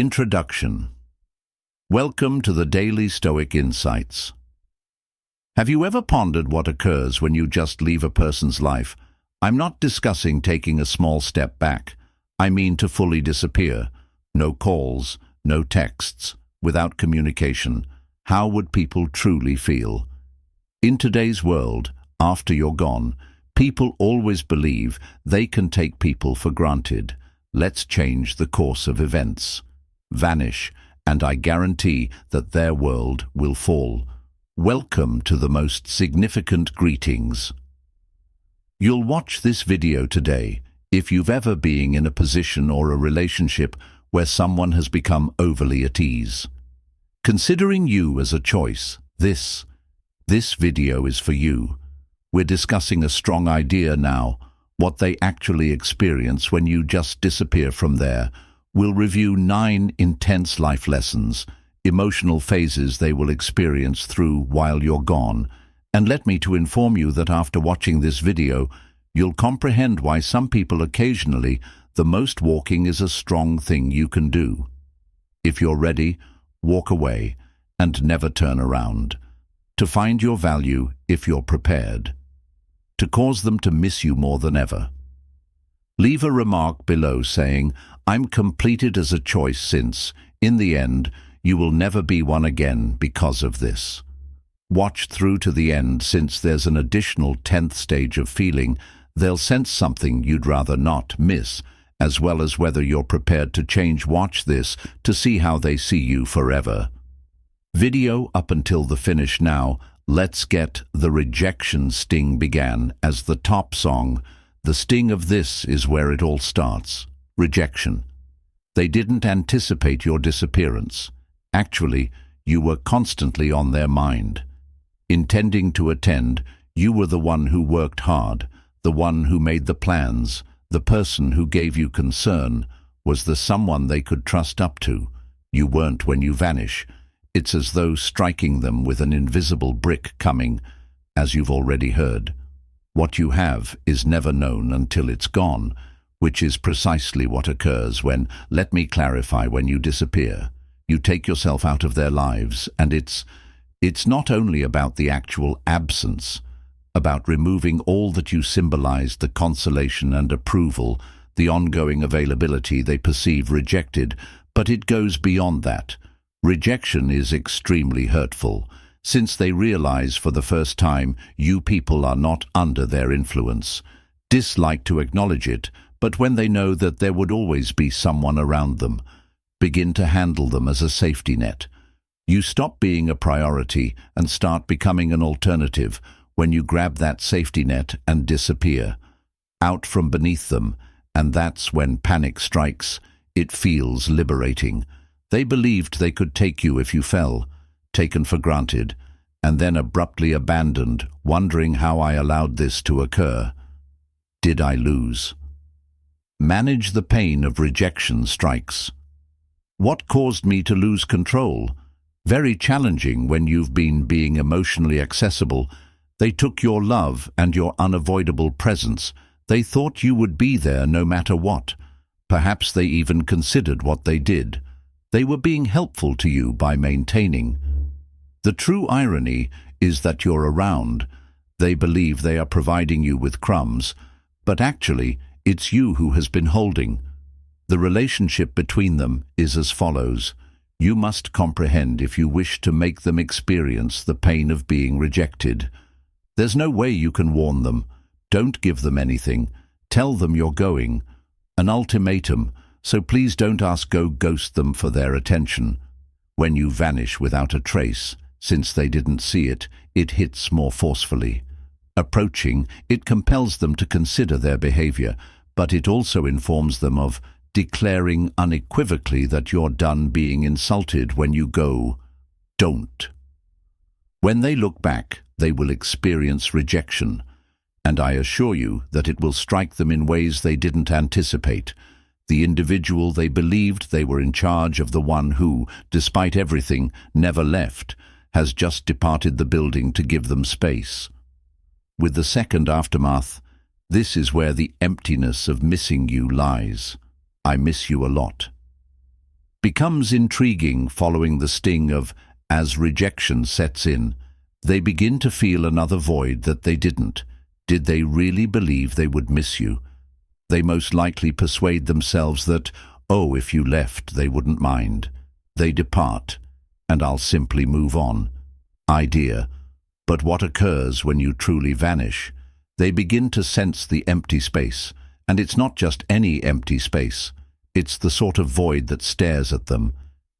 Introduction. Welcome to the Daily Stoic Insights. Have you ever pondered what occurs when you just leave a person's life? I'm not discussing taking a small step back. I mean to fully disappear. No calls, no texts, without communication. How would people truly feel? In today's world, after you're gone, people always believe they can take people for granted. Let's change the course of events. Vanish, and I guarantee that their world will fall. Welcome to the most significant greetings. You'll watch this video today if you've ever been in a position or a relationship where someone has become overly at ease. Considering you as a choice, this video is for you. We're discussing a strong idea now, what they actually experience when you just disappear from there. We'll review 9 intense life lessons, emotional phases they will experience through while you're gone. And let me to inform you that after watching this video, you'll comprehend why some people occasionally, the most walking is a strong thing you can do. If you're ready, walk away and never turn around. To find your value if you're prepared. To cause them to miss you more than ever. Leave a remark below saying, "I'm completed as a choice since, in the end, you will never be one again because of this." Watch through to the end since there's an additional 10th stage of feeling. They'll sense something you'd rather not miss, as well as whether you're prepared to change. Watch this to see how they see you forever. Video up until the finish now. Let's get the rejection sting began as the top song. The sting of this is where it all starts. Rejection. They didn't anticipate your disappearance. Actually, you were constantly on their mind. Intending to attend, you were the one who worked hard, the one who made the plans, the person who gave you concern, was the someone they could trust up to. You weren't when you vanish. It's as though striking them with an invisible brick coming, as you've already heard. What you have is never known until it's gone, which is precisely what occurs when, let me clarify, when you disappear. You take yourself out of their lives, and it's not only about the actual absence, about removing all that you symbolized, the consolation and approval, the ongoing availability they perceive rejected, but it goes beyond that. Rejection is extremely hurtful, since they realize for the first time you people are not under their influence. Dislike to acknowledge it, but when they know that there would always be someone around them, begin to handle them as a safety net. You stop being a priority and start becoming an alternative when you grab that safety net and disappear, out from beneath them, and that's when panic strikes. It feels liberating. They believed they could take you if you fell, taken for granted, and then abruptly abandoned, wondering how I allowed this to occur. Did I lose? Manage the pain of rejection strikes. What caused me to lose control? Very challenging when you've been being emotionally accessible. They took your love and your unavoidable presence. They thought you would be there no matter what. Perhaps they even considered what they did. They were being helpful to you by maintaining. The true irony is that you're around. They believe they are providing you with crumbs, but actually, it's you who has been holding. The relationship between them is as follows. You must comprehend if you wish to make them experience the pain of being rejected. There's no way you can warn them. Don't give them anything. Tell them you're going. An ultimatum, so please don't ask. Go ghost them for their attention. When you vanish without a trace, since they didn't see it, it hits more forcefully. Approaching, it compels them to consider their behavior, but it also informs them of declaring unequivocally that you're done being insulted when you go. Don't. When they look back, they will experience rejection, and I assure you that it will strike them in ways they didn't anticipate. The individual they believed they were in charge of, the one who, despite everything, never left, has just departed the building to give them space. With the second aftermath, this is where the emptiness of missing you lies. I miss you a lot. becomes intriguing following the sting of as rejection sets in. They begin to feel another void that they didn't. Did they really believe they would miss you? They most likely persuade themselves that, oh, if you left, they wouldn't mind. They depart, and I'll simply move on. Idea. But what occurs when you truly vanish? They begin to sense the empty space, and it's not just any empty space. It's the sort of void that stares at them.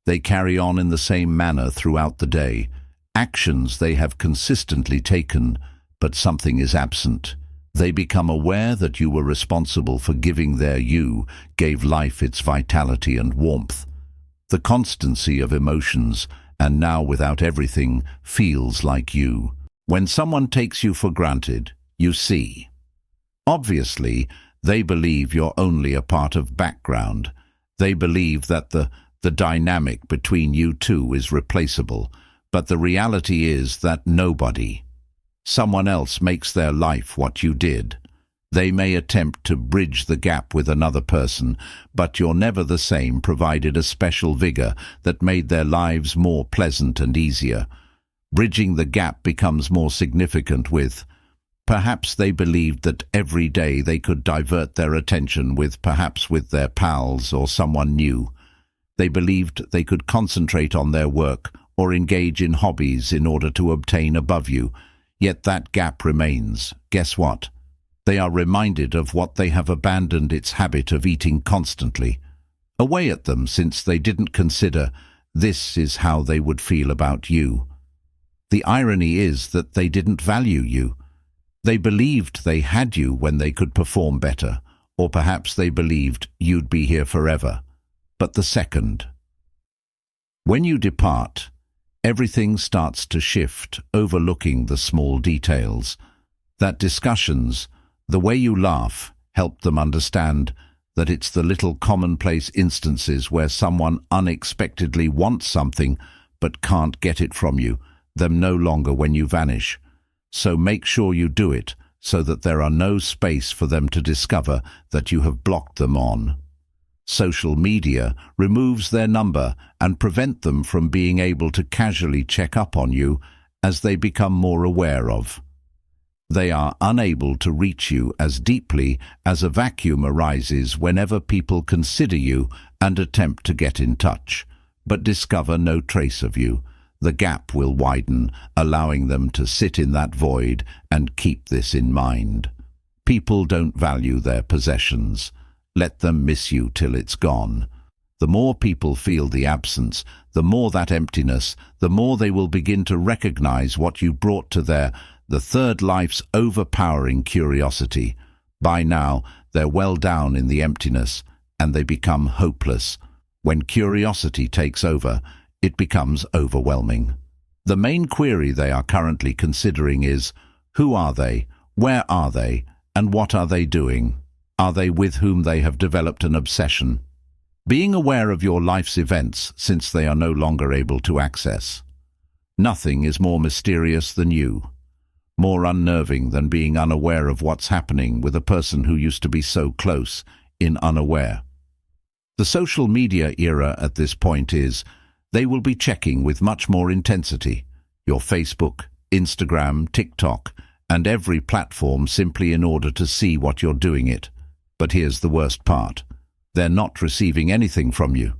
They carry on in the same manner throughout the day. Actions they have consistently taken, but something is absent. They become aware that you were responsible for giving their you, gave life its vitality and warmth. The constancy of emotions, and now without everything, feels like you. When someone takes you for granted, you see. Obviously, they believe you're only a part of background. They believe that the dynamic between you two is replaceable, but the reality is that nobody. Someone else makes their life what you did. They may attempt to bridge the gap with another person, but you're never the same, provided a special vigor that made their lives more pleasant and easier. Bridging the gap becomes more significant with, perhaps they believed that every day they could divert their attention perhaps with their pals or someone new. They believed they could concentrate on their work or engage in hobbies in order to obtain above you. Yet that gap remains. Guess what? They are reminded of what they have abandoned, its habit of eating constantly. Away at them, since they didn't consider this is how they would feel about you. The irony is that they didn't value you. They believed they had you when they could perform better, or perhaps they believed you'd be here forever. But the second. When you depart, everything starts to shift, overlooking the small details. That discussions, the way you laugh, help them understand that it's the little commonplace instances where someone unexpectedly wants something but can't get it from you, them no longer when you vanish. So make sure you do it so that there are no space for them to discover that you have blocked them on. Social media removes their number and prevent them from being able to casually check up on you as they become more aware of. They are unable to reach you as deeply as a vacuum arises whenever people consider you and attempt to get in touch, but discover no trace of you. The gap will widen, allowing them to sit in that void and keep this in mind. People don't value their possessions. Let them miss you till it's gone. The more people feel the absence, the more that emptiness, the more they will begin to recognize what you brought to the third life's overpowering curiosity. By now, they're well down in the emptiness, and they become hopeless. When curiosity takes over, it becomes overwhelming. The main query they are currently considering is, who are they, where are they, and what are they doing? Are they with whom they have developed an obsession? Being aware of your life's events since they are no longer able to access. Nothing is more mysterious than you, more unnerving than being unaware of what's happening with a person who used to be so close, in unaware. The social media era at this point is, they will be checking with much more intensity. Your Facebook, Instagram, TikTok, and every platform simply in order to see what you're doing it. But here's the worst part. They're not receiving anything from you.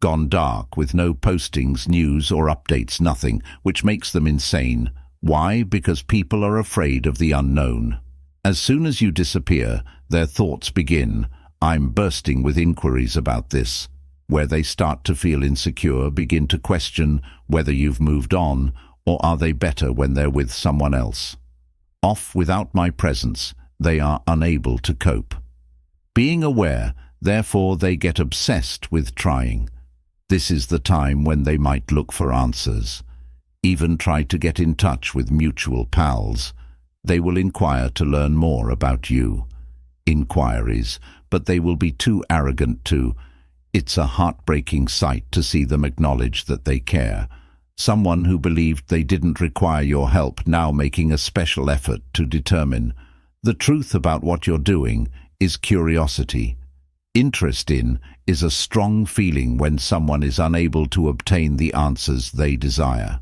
Gone dark with no postings, news or updates, nothing, which makes them insane. Why? Because people are afraid of the unknown. As soon as you disappear, their thoughts begin. I'm bursting with inquiries about this, where they start to feel insecure, begin to question whether you've moved on, or are they better when they're with someone else. Off without my presence, they are unable to cope. Being aware, therefore they get obsessed with trying. This is the time when they might look for answers. Even try to get in touch with mutual pals. They will inquire to learn more about you. Inquiries, but they will be too arrogant to. It's a heartbreaking sight to see them acknowledge that they care. Someone who believed they didn't require your help now making a special effort to determine. The truth about what you're doing is curiosity. Interest in is a strong feeling when someone is unable to obtain the answers they desire.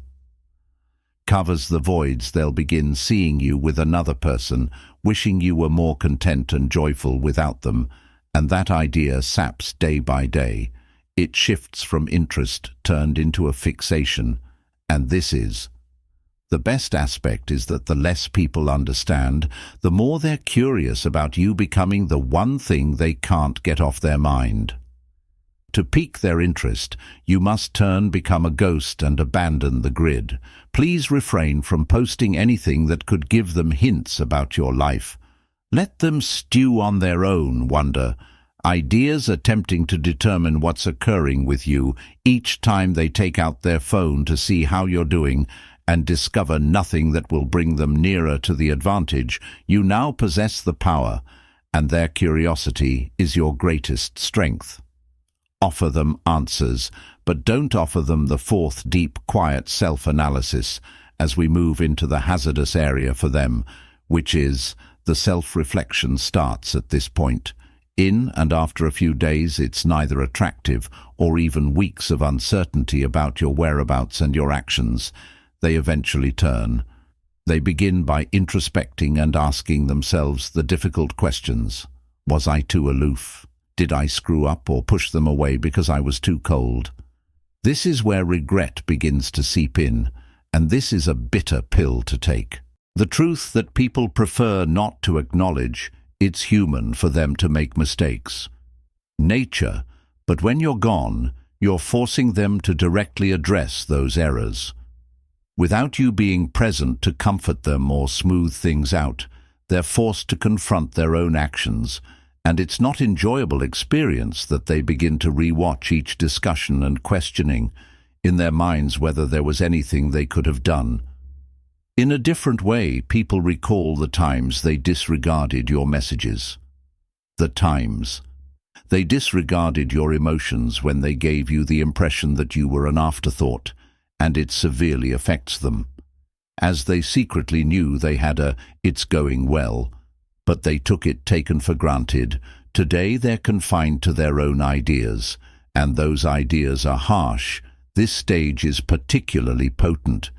Covers the voids, they'll begin seeing you with another person, wishing you were more content and joyful without them, and that idea saps day by day. It shifts from interest turned into a fixation, and this is the best aspect is that the less people understand, the more they're curious about you becoming the one thing they can't get off their mind. To pique their interest, you must become a ghost and abandon the grid. Please refrain from posting anything that could give them hints about your life. Let them stew on their own wonder, ideas attempting to determine what's occurring with you each time they take out their phone to see how you're doing, and discover nothing that will bring them nearer to the advantage. You now possess the power, and their curiosity is your greatest strength. Offer them answers, but don't offer them the fourth deep, quiet self-analysis as we move into the hazardous area for them, which is the self-reflection starts at this point. In and after a few days, it's neither attractive or even weeks of uncertainty about your whereabouts and your actions. They eventually turn. They begin by introspecting and asking themselves the difficult questions. Was I too aloof? Did I screw up or push them away because I was too cold? This is where regret begins to seep in, and this is a bitter pill to take. The truth that people prefer not to acknowledge, it's human for them to make mistakes. Nature, but when you're gone, you're forcing them to directly address those errors. Without you being present to comfort them or smooth things out, they're forced to confront their own actions, and it's not enjoyable experience that they begin to re-watch each discussion and questioning in their minds whether there was anything they could have done. In a different way, people recall the times they disregarded your messages. The times they disregarded your emotions when they gave you the impression that you were an afterthought, and it severely affects them. As they secretly knew they had "it's going well," but they took it taken for granted. Today they're confined to their own ideas, and those ideas are harsh. This stage is particularly potent.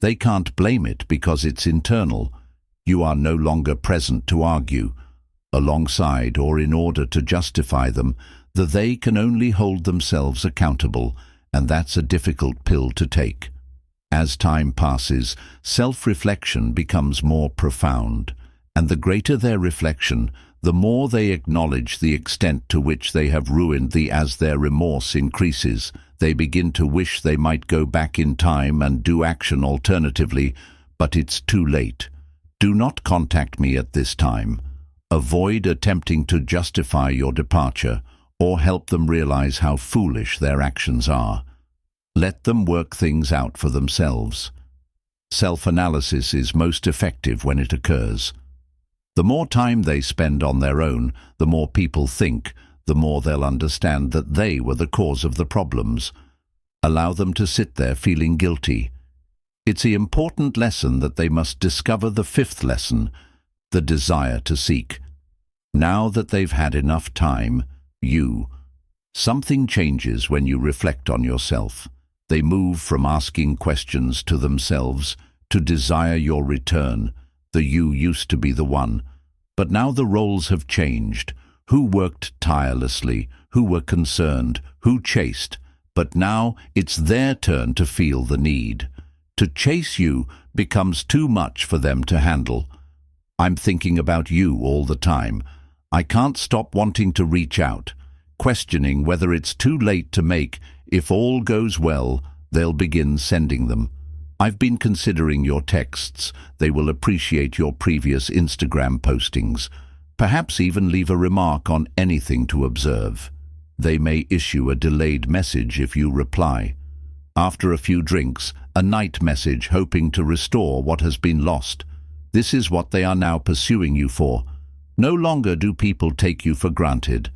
They can't blame it because it's internal. You are no longer present to argue, alongside or in order to justify them. They can only hold themselves accountable, and that's a difficult pill to take. As time passes, self-reflection becomes more profound, and the greater their reflection, the more they acknowledge the extent to which they have ruined thee. As their remorse increases, they begin to wish they might go back in time and do action alternatively, but it's too late. Do not contact me at this time. Avoid attempting to justify your departure, or help them realize how foolish their actions are. Let them work things out for themselves. Self-analysis is most effective when it occurs. The more time they spend on their own, the more people think, the more they'll understand that they were the cause of the problems. Allow them to sit there feeling guilty. It's the important lesson that they must discover the fifth lesson, the desire to seek. Now that they've had enough time, something changes when you reflect on yourself. They move from asking questions to themselves to desire your return. The you used to be the one, but now the roles have changed. Who worked tirelessly, who were concerned, who chased, but now it's their turn to feel the need. To chase you becomes too much for them to handle. I'm thinking about you all the time. I can't stop wanting to reach out, questioning whether it's too late to make. If all goes well, they'll begin sending them. I've been considering your texts. They will appreciate your previous Instagram postings. Perhaps even leave a remark on anything to observe. They may issue a delayed message if you reply. After a few drinks, a night message hoping to restore what has been lost. This is what they are now pursuing you for. No longer do people take you for granted,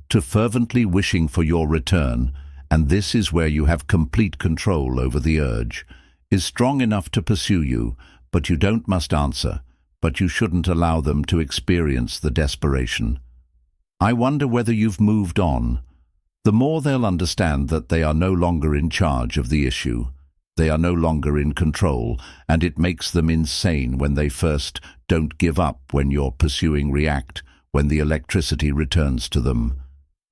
to fervently wishing for your return, and this is where you have complete control over the urge. Is strong enough to pursue you, but you must answer, but you shouldn't allow them to experience the desperation. I wonder whether you've moved on. The more they'll understand that they are no longer in charge of the issue. They are no longer in control, and it makes them insane when they first don't give up when you're pursuing react, when the electricity returns to them.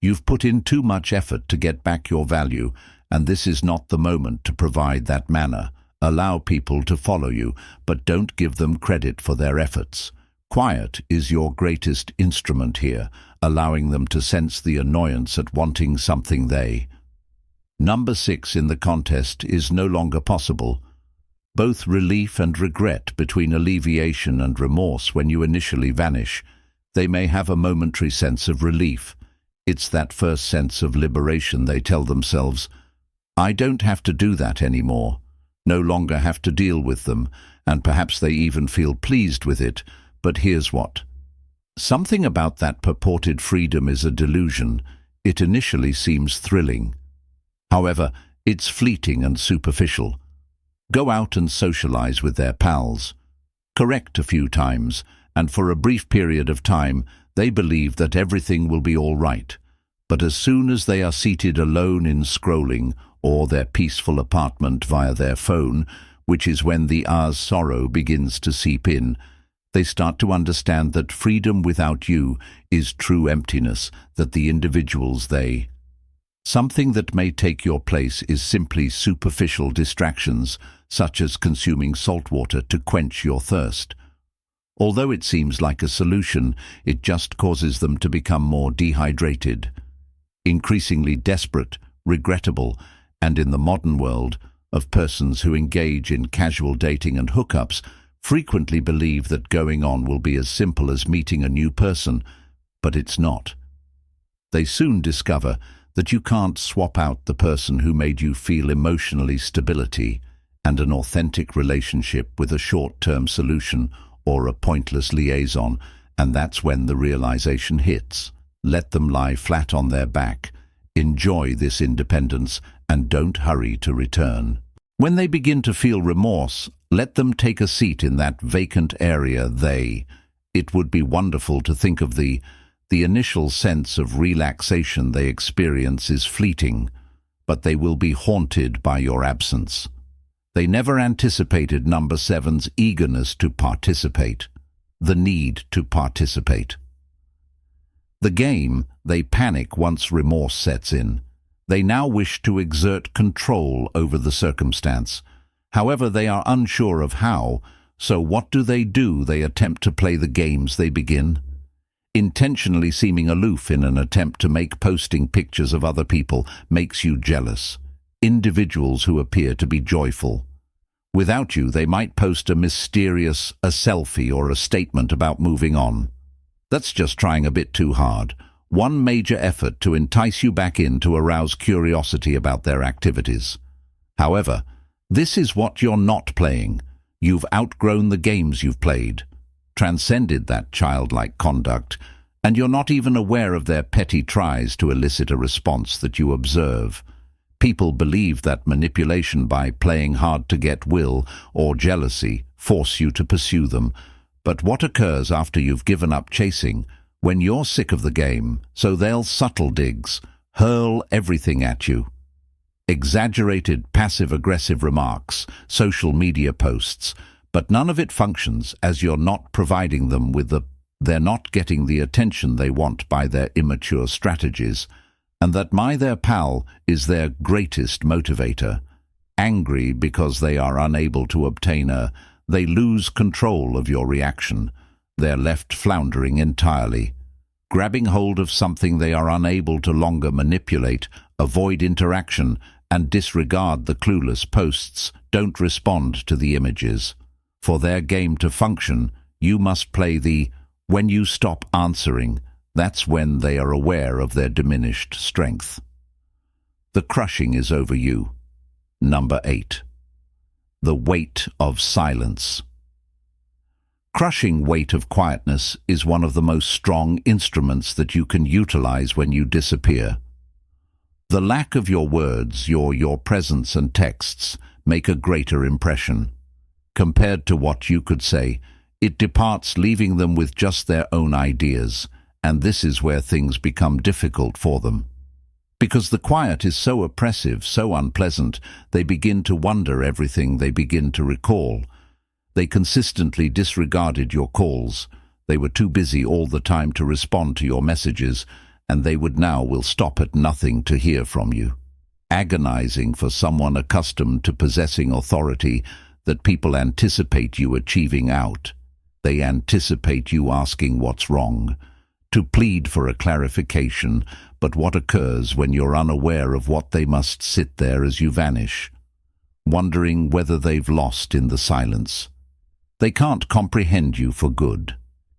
You've put in too much effort to get back your value, and this is not the moment to provide that manner. Allow people to follow you, but don't give them credit for their efforts. Quiet is your greatest instrument here, allowing them to sense the annoyance at wanting something they. Number 6 in the contest is no longer possible. Both relief and regret between alleviation and remorse when you initially vanish. They may have a momentary sense of relief. It's that first sense of liberation. They tell themselves, I don't have to do that anymore, no longer have to deal with them, and perhaps they even feel pleased with it. But here's what. Something about that purported freedom is a delusion. It initially seems thrilling. However, it's fleeting and superficial. Go out and socialize with their pals. Correct a few times, and for a brief period of time, they believe that everything will be all right. But as soon as they are seated alone in scrolling or their peaceful apartment via their phone, which is when the sorrow begins to seep in, they start to understand that freedom without you is true emptiness, that the individuals they. Something that may take your place is simply superficial distractions, such as consuming salt water to quench your thirst. Although it seems like a solution, it just causes them to become more dehydrated. Increasingly desperate, regrettable, and in the modern world, of persons who engage in casual dating and hookups, frequently believe that going on will be as simple as meeting a new person, but it's not. They soon discover that you can't swap out the person who made you feel emotionally stability and an authentic relationship with a short-term solution or a pointless liaison, and that's when the realization hits. Let them lie flat on their back. Enjoy this independence and don't hurry to return. When they begin to feel remorse, let them take a seat in that vacant area It would be wonderful to think of the initial sense of relaxation they experience is fleeting, but they will be haunted by your absence. They never anticipated number 7's eagerness to participate, the need to participate. The game, they panic once remorse sets in. They now wish to exert control over the circumstance. However, they are unsure of how, so what do? They attempt to play the games they begin. Intentionally seeming aloof in an attempt to make posting pictures of other people makes you jealous. Individuals who appear to be joyful. Without you, they might post a selfie or a statement about moving on. That's just trying a bit too hard. One major effort to entice you back in to arouse curiosity about their activities. However, this is what you're not playing. You've outgrown the games you've played, transcended that childlike conduct, and you're not even aware of their petty tries to elicit a response that you observe. People believe that manipulation by playing hard to get will or jealousy force you to pursue them. But what occurs after you've given up chasing? When you're sick of the game, so they'll subtle digs, hurl everything at you. Exaggerated passive-aggressive remarks, social media posts, but none of it functions as you're not providing them with they're not getting the attention they want by their immature strategies, and that their pal is their greatest motivator. Angry because they are unable to obtain they lose control of your reaction. They're left floundering entirely, grabbing hold of something they are unable to longer manipulate, avoid interaction, and disregard the clueless posts, don't respond to the images. For their game to function, you must play when you stop answering, that's when they are aware of their diminished strength. The crushing is over you. Number 8. The weight of silence. Crushing weight of quietness is one of the most strong instruments that you can utilize when you disappear. The lack of your words, your presence and texts make a greater impression. Compared to what you could say, it departs, leaving them with just their own ideas, and this is where things become difficult for them. Because the quiet is so oppressive, so unpleasant, they begin to wonder everything they begin to recall. They consistently disregarded your calls. They were too busy all the time to respond to your messages, and they will stop at nothing to hear from you. Agonizing for someone accustomed to possessing authority that people anticipate you achieving out. They anticipate you asking what's wrong, to plead for a clarification, but what occurs when you're unaware of what they must sit there as you vanish, wondering whether they've lost in the silence. They can't comprehend you for good.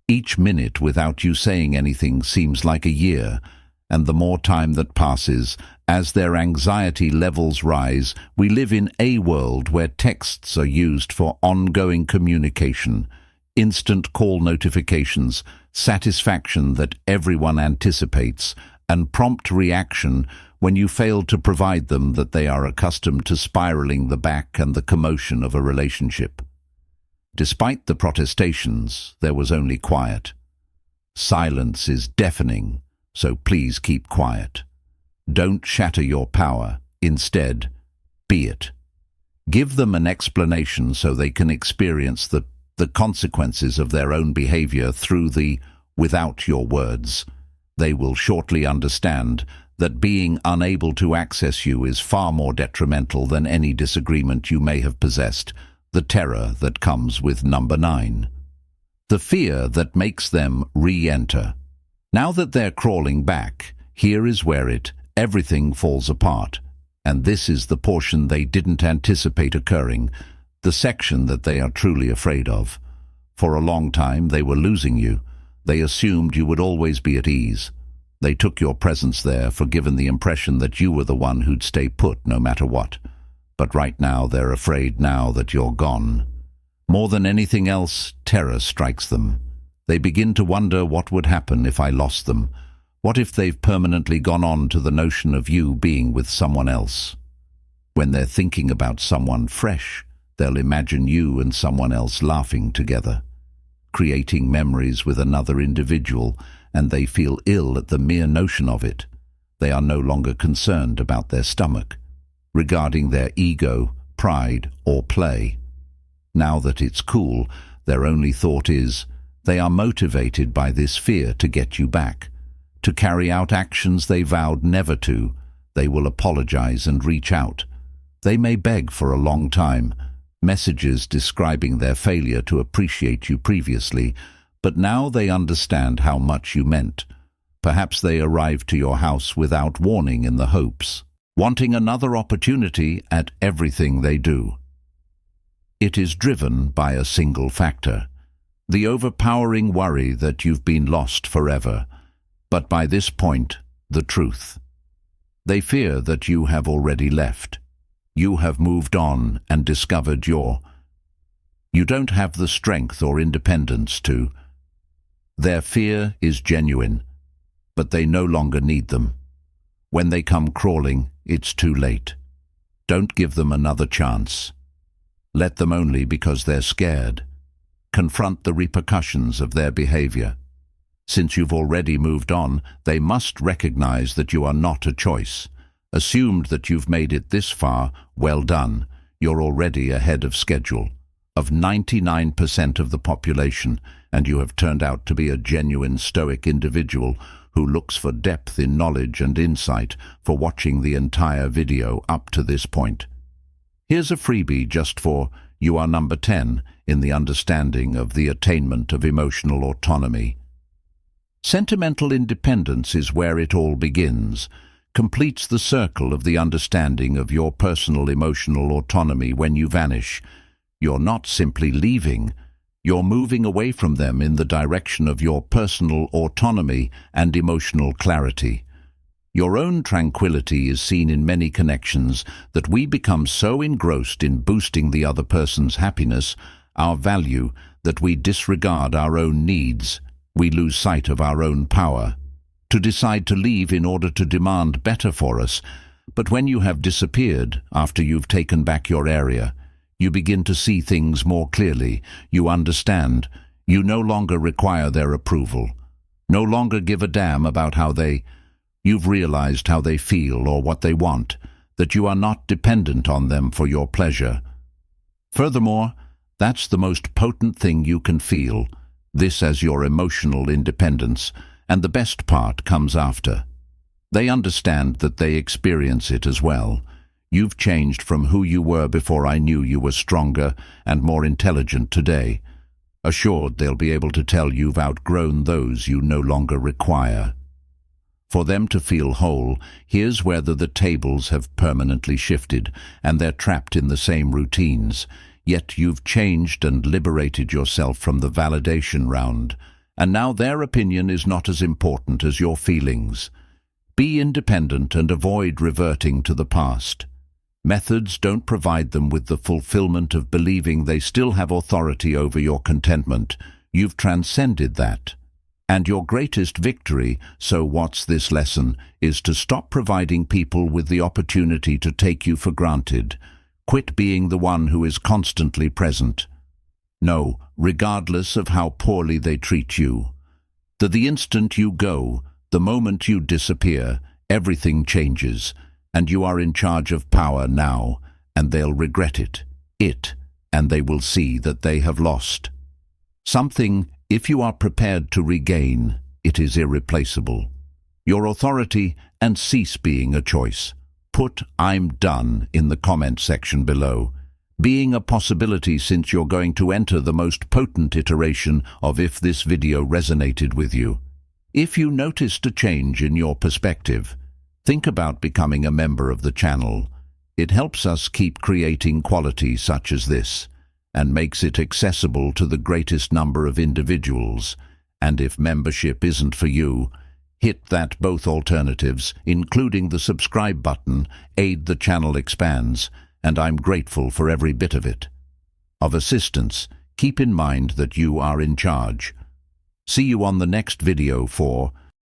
Each minute without you saying anything seems like a year, and the more time that passes, as their anxiety levels rise, we live in a world where texts are used for ongoing communication, instant call notifications, satisfaction that everyone anticipates, and prompt reaction when you fail to provide them that they are accustomed to spiraling the back and the commotion of a relationship. Despite the protestations, there was only quiet. Silence is deafening, so please keep quiet. Don't shatter your power. Instead, be it. Give them an explanation so they can experience the consequences of their own behavior through without your words. They will shortly understand that being unable to access you is far more detrimental than any disagreement you may have possessed. The terror that comes with number 9. The fear that makes them re-enter. Now that they're crawling back, here is where everything falls apart. And this is the portion they didn't anticipate occurring, the section that they are truly afraid of. For a long time they were losing you. They assumed you would always be at ease. They took your presence there for given the impression that you were the one who'd stay put no matter what. But right now they're afraid now that you're gone. More than anything else, terror strikes them. They begin to wonder what would happen if I lost them. What if they've permanently gone on to the notion of you being with someone else? When they're thinking about someone fresh, they'll imagine you and someone else laughing together, creating memories with another individual, and they feel ill at the mere notion of it. They are no longer concerned about their stomach, regarding their ego, pride, or play. Now that it's cool, their only thought is, they are motivated by this fear to get you back, to carry out actions they vowed never to. They will apologize and reach out. They may beg for a long time, messages describing their failure to appreciate you previously, but now they understand how much you meant. Perhaps they arrived to your house without warning in the hopes, wanting another opportunity at everything they do. It is driven by a single factor, the overpowering worry that you've been lost forever. But by this point, the truth. They fear that you have already left. You have moved on and discovered you don't have the strength or independence to. Their fear is genuine, but they no longer need them. When they come crawling, it's too late. Don't give them another chance. Let them only because they're scared. Confront the repercussions of their behavior. Since you've already moved on, they must recognize that you are not a choice. Assumed that you've made it this far, well done. You're already ahead of schedule, of 99% of the population, and you have turned out to be a genuine Stoic individual who looks for depth in knowledge and insight for watching the entire video up to this point. Here's a freebie just for you are number 10 in the understanding of the attainment of emotional autonomy. Sentimental independence is where it all begins, completes the circle of the understanding of your personal emotional autonomy when you vanish. You're not simply leaving, you're moving away from them in the direction of your personal autonomy and emotional clarity. Your own tranquility is seen in many connections that we become so engrossed in boosting the other person's happiness, our value, that we disregard our own needs. We lose sight of our own power, to decide to leave in order to demand better for us. But when you have disappeared, after you've taken back your area, you begin to see things more clearly. You understand. You no longer require their approval. No longer give a damn about you've realized how they feel or what they want, that you are not dependent on them for your pleasure. Furthermore, that's the most potent thing you can feel, this as your emotional independence, and the best part comes after. They understand that they experience it as well. You've changed from who you were before I knew you were stronger and more intelligent today. Assured they'll be able to tell you've outgrown those you no longer require. For them to feel whole, here's where the tables have permanently shifted, and they're trapped in the same routines. Yet you've changed and liberated yourself from the validation round, and now their opinion is not as important as your feelings. Be independent and avoid reverting to the past. Methods don't provide them with the fulfillment of believing they still have authority over your contentment. You've transcended that. And your greatest victory, so what's this lesson, is to stop providing people with the opportunity to take you for granted. Quit being the one who is constantly present. No, regardless of how poorly they treat you. The instant you go, the moment you disappear, everything changes, and you are in charge of power now, and they'll regret it, and they will see that they have lost. Something, if you are prepared to regain, it is irreplaceable. Your authority, and cease being a choice. Put "I'm done" in the comment section below. Being a possibility since you're going to enter the most potent iteration of if this video resonated with you. If you noticed a change in your perspective, think about becoming a member of the channel. It helps us keep creating quality such as this, and makes it accessible to the greatest number of individuals. And if membership isn't for you, hit that both alternatives, including the subscribe button, aid the channel expands, and I'm grateful for every bit of it. Of assistance, keep in mind that you are in charge. See you on the next video for